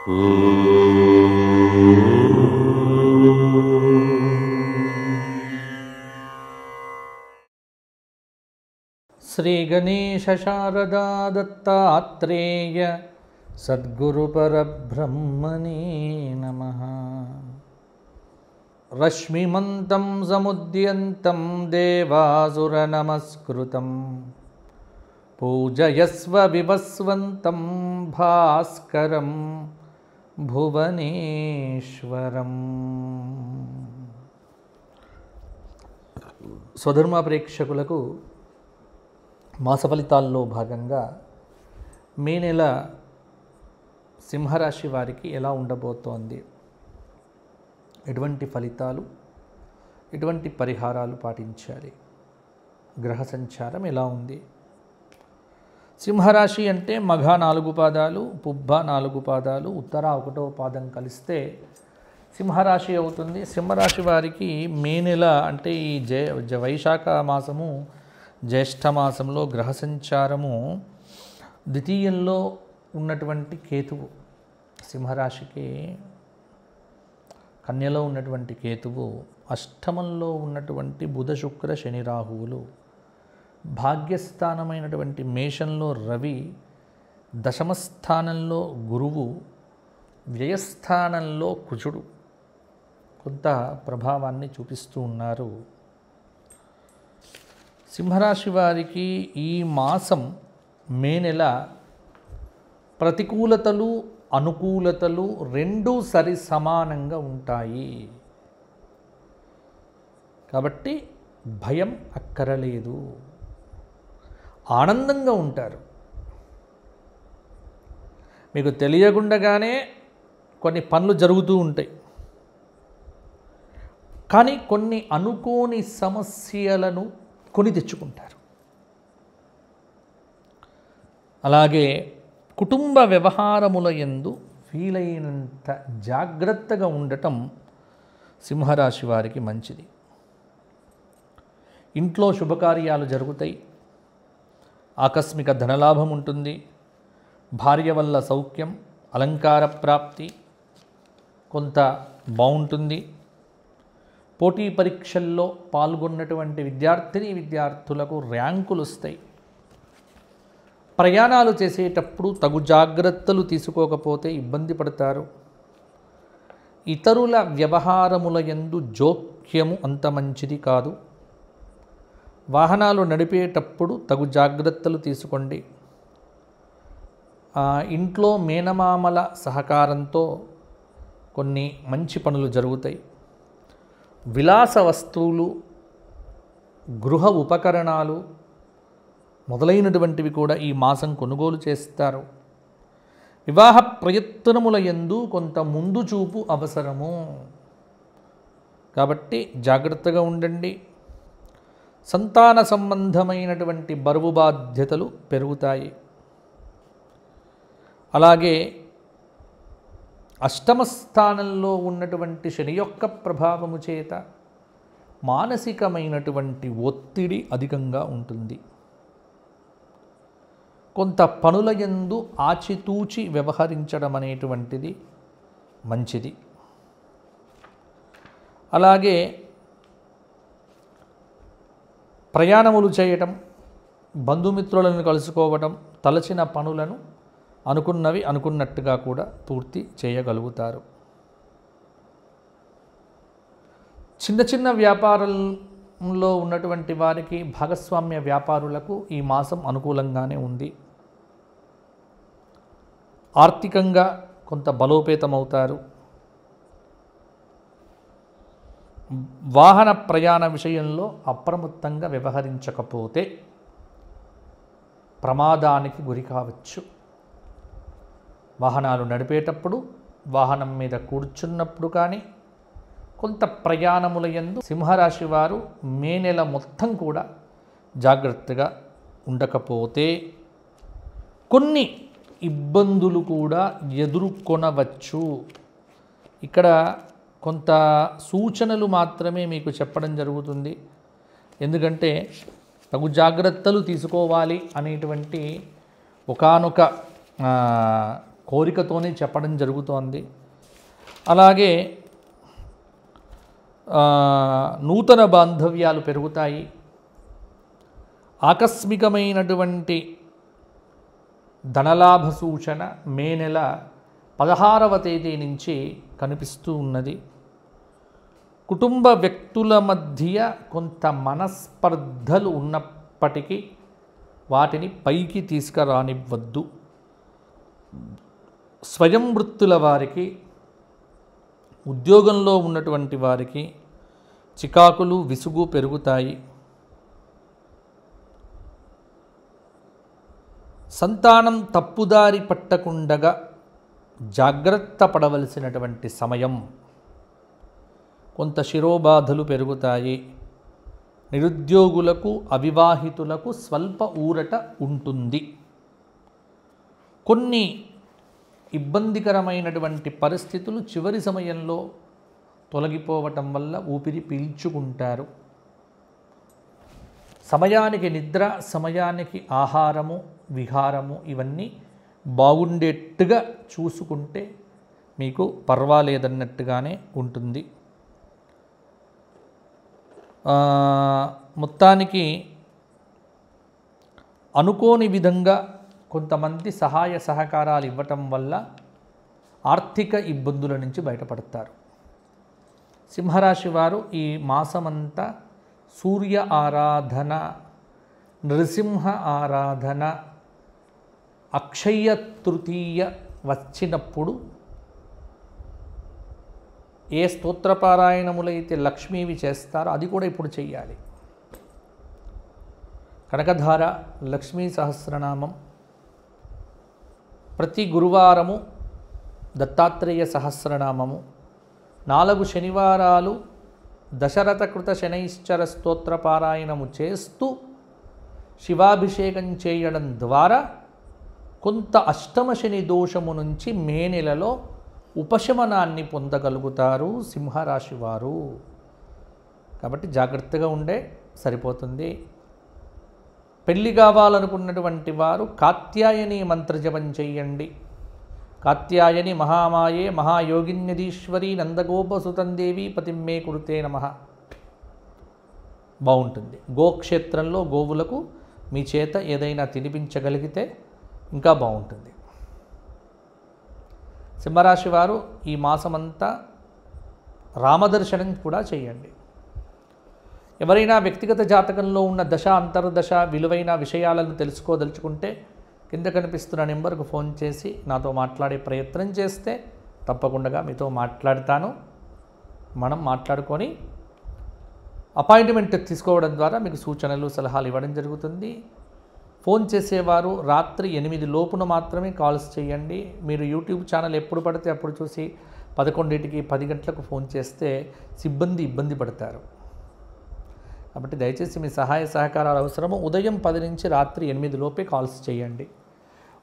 శ్రీ గణేశ శారదా దత్తాత్రేయ సద్గురు పరబ్రహ్మణే నమః. రశ్మిమంతం సముద్యంతం దేవాసుర నమస్కృతం పూజయస్వ వివస్వంతం భాస్కరం భువనేశ్వరం. స్వధర్మ ప్రేక్షకులకు మాస ఫలితాల్లో భాగంగా మే నెల సింహరాశి వారికి ఎలా ఉండబోతోంది, ఎటువంటి ఫలితాలు, ఎటువంటి పరిహారాలు పాటించాలి, గ్రహ సంచారం ఎలా ఉంది. సింహరాశి అంటే మఘ 4 పాదాలు, పుబ్బ 4 పాదాలు, ఉత్తర 1వ పాదం కలిస్తే సింహరాశి అవుతుంది. సింహరాశి వారికి మే నెల అంటే ఈ వైశాఖ మాసము, జ్యేష్ఠ మాసంలో గ్రహ సంచారము ద్వితీయంలో ఉన్నటువంటి కేతువు, సింహరాశికి కన్యలో ఉన్నటువంటి కేతువు, అష్టమంలో ఉన్నటువంటి బుధ శుక్ర శని రాహువులు, భాగ్యస్థానమైనటువంటి మేషంలో రవి, దశమస్థానంలో గురువు, వ్యయస్థానంలో కుజుడు కొంత ప్రభావాన్ని చూపిస్తూ ఉన్నారు. సింహరాశి వారికి ఈ మాసం మే నెల ప్రతికూలతలు అనుకూలతలు రెండూ సరి సమానంగా ఉంటాయి. కాబట్టి భయం అక్కరలేదు, ఆనందంగా ఉంటారు. మీకు తెలియకుండానే కొన్ని పనులు జరుగుతూ ఉంటాయి, కానీ కొన్ని అనుకోని సమస్యలను కొని తెచ్చుకుంటారు. అలాగే కుటుంబ వ్యవహారముల యందు వీలైనంత జాగ్రత్తగా ఉండటం సింహరాశి వారికి మంచిది. ఇంట్లో శుభకార్యాలు జరుగుతాయి, ఆకస్మిక ధనలాభం ఉంటుంది, భార్య వల్ల సౌఖ్యం, అలంకార ప్రాప్తి కొంత బాగుంటుంది. పోటీ పరీక్షల్లో పాల్గొన్నటువంటి విద్యార్థులకు ర్యాంకులు వస్తాయి. ప్రయాణాలు చేసేటప్పుడు తగు జాగ్రత్తలు తీసుకోకపోతే ఇబ్బంది పడతారు. ఇతరుల వ్యవహారముల యందు జోక్యము అంత మంచిది కాదు. వాహనాలు నడిపేటప్పుడు తగు జాగ్రత్తలు తీసుకోండి. ఇంట్లో మేనమామల సహకారంతో కొన్ని మంచి పనులు జరుగుతాయి. విలాస వస్తువులు, గృహ ఉపకరణాలు మొదలైనటువంటివి కూడా ఈ మాసం కొనుగోలు చేస్తారు. వివాహ ప్రయత్నముల యందు కొంత ముందు చూపు అవసరము, కాబట్టి జాగ్రత్తగా ఉండండి. సంతాన సంబంధమైనటువంటి బరువు బాధ్యతలు పెరుగుతాయి. అలాగే అష్టమ స్థానంలో ఉన్నటువంటి శని యొక్క ప్రభావము చేత మానసికమైనటువంటి ఒత్తిడి అధికంగా ఉంటుంది. కొంత పనుల యందు ఆచితూచి వ్యవహరించడం అనేటువంటిది మంచిది. అలాగే ప్రయాణములు చేయటం, బంధుమిత్రులను కలుసుకోవటం, తలచిన పనులను అనుకున్నవి అనుకున్నట్టుగా కూడా పూర్తి చేయగలుగుతారు. చిన్న చిన్న వ్యాపారంలో ఉన్నటువంటి వారికి, భాగస్వామ్య వ్యాపారులకు ఈ మాసం అనుకూలంగానే ఉంది. ఆర్థికంగా కొంత బలోపేతమవుతారు. వాహన ప్రయాణ విషయంలో అప్రమత్తంగా వ్యవహరించకపోతే ప్రమాదానికి గురి కావచ్చు. వాహనాలు నడిపేటప్పుడు, వాహనం మీద కూర్చున్నప్పుడు కానీ కొంత ప్రయాణముల యందు సింహరాశి వారు మే నెల మొత్తం కూడా జాగ్రత్తగా ఉండకపోతే కొన్ని ఇబ్బందులు కూడా ఎదుర్కొనవచ్చు. ఇక్కడ కొంత సూచనలు మాత్రమే మీకు చెప్పడం జరుగుతుంది. ఎందుకంటే తగు జాగ్రత్తలు తీసుకోవాలి అనేటువంటి ఒకానొక కోరికతోనే చెప్పడం జరుగుతోంది. అలాగే నూతన బాంధవ్యాలు పెరుగుతాయి. ఆకస్మికమైనటువంటి ధనలాభ సూచన మే నెల 16వ తేదీ నుంచి కనిపిస్తూ ఉన్నది. కుటుంబ వ్యక్తుల మధ్య కొంత మనస్పర్ధలు ఉన్నప్పటికీ వాటిని పైకి తీసుకురానివ్వద్దు. స్వయం వృత్తుల వారికి, ఉద్యోగంలో ఉన్నటువంటి వారికి చికాకులు, విసుగు పెరుగుతాయి. సంతానం తప్పుదారి పట్టకుండగా జాగ్రత్త పడవలసినటువంటి సమయం. కొంత శిరోబాధలు పెరుగుతాయి. నిరుద్యోగులకు, అవివాహితులకు స్వల్ప ఊరట ఉంటుంది. కొన్ని ఇబ్బందికరమైనటువంటి పరిస్థితులు చివరి సమయంలో తొలగిపోవటం వల్ల ఊపిరి పీల్చుకుంటారు. సమయానికి నిద్ర, సమయానికి ఆహారము, విహారము ఇవన్నీ బాగుండేట్టుగా చూసుకుంటే మీకు పర్వాలేదన్నట్టుగానే ఉంటుంది. మొత్తానికి అనుకోని విధంగా కొంతమంది సహాయ సహకారాలు ఇవ్వటం వల్ల ఆర్థిక ఇబ్బందుల నుంచి బయటపడతారు. సింహరాశి వారు ఈ మాసమంతా సూర్య ఆరాధన, నృసింహ ఆరాధన, అక్షయ తృతీయ వచ్చినప్పుడు ఏ స్తోత్రపారాయణములైతే లక్ష్మీవి చేస్తారో అది కూడా ఇప్పుడు చెయ్యాలి. కనకధార, లక్ష్మీ సహస్రనామం, ప్రతి గురువారము దత్తాత్రేయ సహస్రనామము, 4 శనివారాలు దశరథకృత శనైశ్చర స్తోత్రపారాయణము చేస్తూ శివాభిషేకం చేయడం ద్వారా కొంత అష్టమ శని దోషము నుంచి మే నెలలో ఉపశమనాన్ని పొందగలుగుతారు సింహరాశి వారు. కాబట్టి జాగ్రత్తగా ఉండే సరిపోతుంది. పెళ్లి కావాలనుకున్నటువంటి వారు కాత్యాయని మంత్రజపం చేయండి. కాత్యాయని మహామాయే మహాయోగిన్యదీశ్వరి నందగోపసుతందేవి పతిమ్మే కురుతే నమః. బాగుంటుంది. గోక్షేత్రంలో గోవులకు మీ చేత ఏదైనా తినిపించగలిగితే ఇంకా బాగుంటుంది. సింహరాశి వారు ఈ మాసమంతా రామదర్శనం కూడా చేయండి. ఎవరైనా వ్యక్తిగత జాతకంలో ఉన్న దశ, అంతర్దశ విలువైన విషయాలను తెలుసుకోదలుచుకుంటే కింద కనిపిస్తున్న నెంబర్కు ఫోన్ చేసి నాతో మాట్లాడే ప్రయత్నం చేస్తే తప్పకుండా మీతో మాట్లాడతాను. మనం మాట్లాడుకొని అపాయింట్మెంట్ తీసుకోవడం ద్వారా మీకు సూచనలు, సలహాలు ఇవ్వడం జరుగుతుంది. ఫోన్ చేసేవారు రాత్రి 8 లోపున మాత్రమే కాల్స్ చేయండి. మీరు యూట్యూబ్ ఛానల్ ఎప్పుడు పడితే అప్పుడు చూసి 11కి 10 గంటలకు ఫోన్ చేస్తే సిబ్బంది ఇబ్బంది పడతారు. కాబట్టి దయచేసి మీ సహాయ సహకారాలు అవసరము. ఉదయం 10 నుంచి రాత్రి 8 లోపే కాల్స్ చేయండి.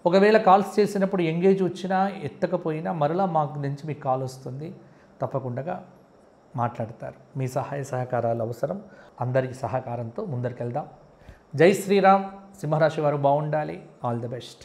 ఒకవేళ కాల్స్ చేసినప్పుడు ఎంగేజ్ వచ్చినా ఎత్తకపోయినా మరలా మాకు నుంచి మీకు కాల్ వస్తుంది, తప్పకుండా మాట్లాడతారు. మీ సహాయ సహకారాలు అవసరం. అందరి సహకారంతో ముందరికెళ్దాం. జై శ్రీరామ్. సింహరాశి వారు బాగుండాలి. All the best.